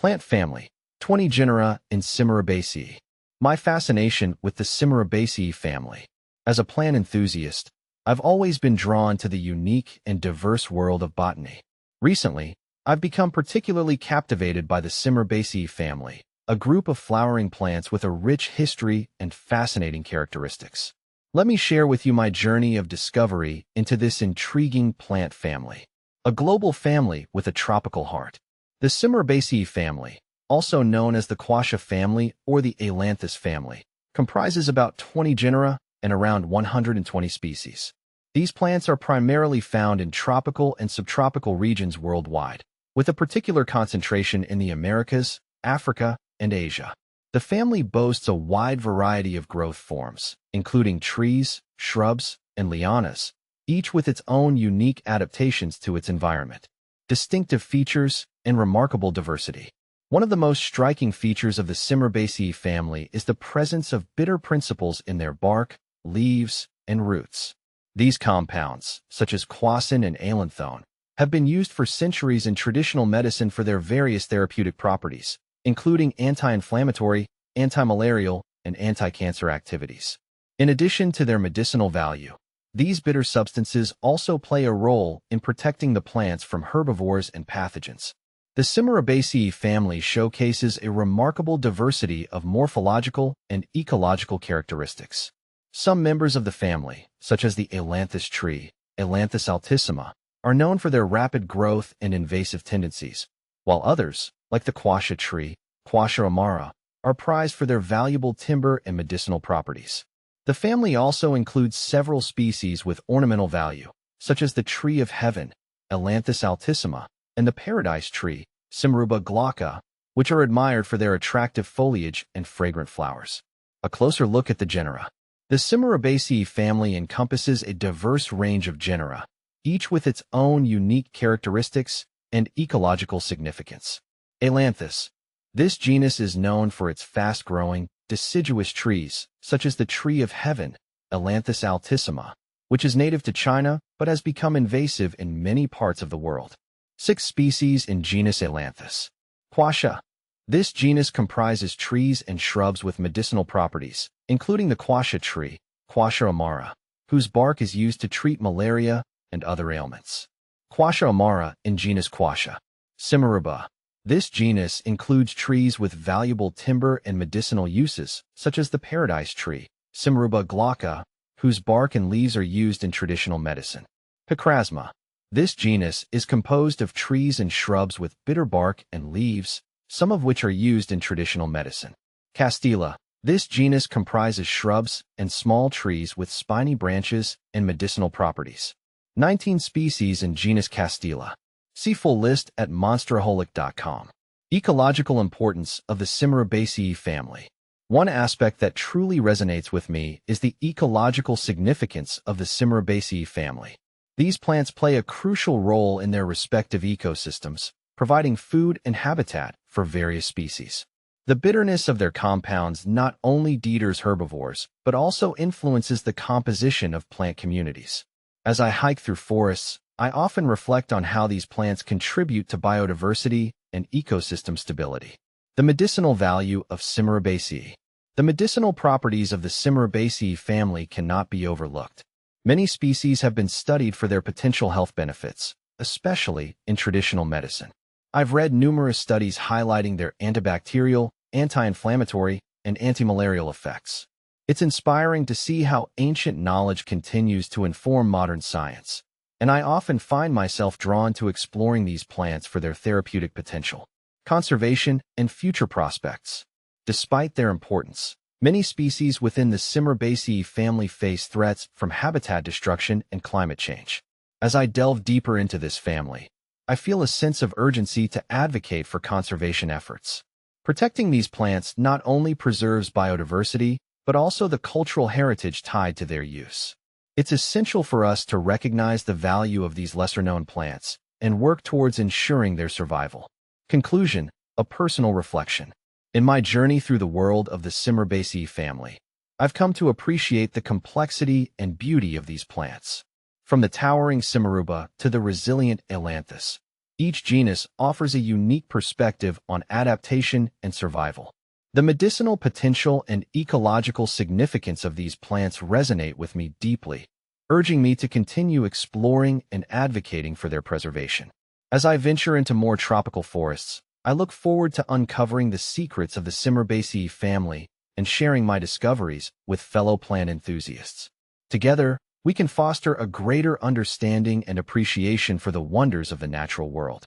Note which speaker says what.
Speaker 1: Plant family, 20 genera in Simaroubaceae. My fascination with the Simaroubaceae family. As a plant enthusiast, I've always been drawn to the unique and diverse world of botany. Recently, I've become particularly captivated by the Simaroubaceae family, a group of flowering plants with a rich history and fascinating characteristics. Let me share with you my journey of discovery into this intriguing plant family. A global family with a tropical heart. The Simaroubaceae family, also known as the Quassia family or the Ailanthus family, comprises about 20 genera and around 120 species. These plants are primarily found in tropical and subtropical regions worldwide, with a particular concentration in the Americas, Africa, and Asia. The family boasts a wide variety of growth forms, including trees, shrubs, and lianas, each with its own unique adaptations to its environment, distinctive features, and remarkable diversity. One of the most striking features of the Simaroubaceae family is the presence of bitter principles in their bark, leaves, and roots. These compounds, such as quassin and ailanthone, have been used for centuries in traditional medicine for their various therapeutic properties, including anti-inflammatory, anti-malarial, and anti-cancer activities. In addition to their medicinal value, these bitter substances also play a role in protecting the plants from herbivores and pathogens. The Simaroubaceae family showcases a remarkable diversity of morphological and ecological characteristics. Some members of the family, such as the ailanthus tree, Ailanthus altissima, are known for their rapid growth and invasive tendencies, while others, like the quassia tree, Quassia amara, are prized for their valuable timber and medicinal properties. The family also includes several species with ornamental value, such as the tree of heaven, Ailanthus altissima, and the paradise tree, Simaroubaceae, which are admired for their attractive foliage and fragrant flowers. A closer look at the genera. The Simaroubaceae family encompasses a diverse range of genera, each with its own unique characteristics and ecological significance. Ailanthus. This genus is known for its fast-growing, deciduous trees, such as the tree of heaven, Ailanthus altissima, which is native to China but has become invasive in many parts of the world. 6 species in genus Ailanthus. Quassia. This genus comprises trees and shrubs with medicinal properties, including the quassia tree, Quassia amara, whose bark is used to treat malaria and other ailments. Quassia amara in genus Quassia. Simaroubaceae. This genus includes trees with valuable timber and medicinal uses, such as the paradise tree, Simaroubaceae, whose bark and leaves are used in traditional medicine. Picrasma. This genus is composed of trees and shrubs with bitter bark and leaves, some of which are used in traditional medicine. Castilla. This genus comprises shrubs and small trees with spiny branches and medicinal properties. 19 species in genus Castilla. See full list at monsteraholic.com. Ecological importance of the Simaroubaceae family. One aspect that truly resonates with me is the ecological significance of the Simaroubaceae family. These plants play a crucial role in their respective ecosystems, providing food and habitat for various species. The bitterness of their compounds not only deters herbivores, but also influences the composition of plant communities. As I hike through forests, I often reflect on how these plants contribute to biodiversity and ecosystem stability. The medicinal value of Simaroubaceae. The medicinal properties of the Simaroubaceae family cannot be overlooked. Many species have been studied for their potential health benefits, especially in traditional medicine. I've read numerous studies highlighting their antibacterial, anti-inflammatory, and antimalarial effects. It's inspiring to see how ancient knowledge continues to inform modern science, and I often find myself drawn to exploring these plants for their therapeutic potential, conservation, and future prospects. Despite their importance, many species within the Simaroubaceae family face threats from habitat destruction and climate change. As I delve deeper into this family, I feel a sense of urgency to advocate for conservation efforts. Protecting these plants not only preserves biodiversity, but also the cultural heritage tied to their use. It's essential for us to recognize the value of these lesser-known plants and work towards ensuring their survival. Conclusion, a personal reflection. In my journey through the world of the Simaroubaceae family, I've come to appreciate the complexity and beauty of these plants. From the towering Simaroubaceae to the resilient Ailanthus, Each genus offers a unique perspective on adaptation and survival. The medicinal potential and ecological significance of these plants resonate with me deeply, urging me to continue exploring and advocating for their preservation. As I venture into more tropical forests, I look forward to uncovering the secrets of the Simaroubaceae family and sharing my discoveries with fellow plant enthusiasts. Together, we can foster a greater understanding and appreciation for the wonders of the natural world.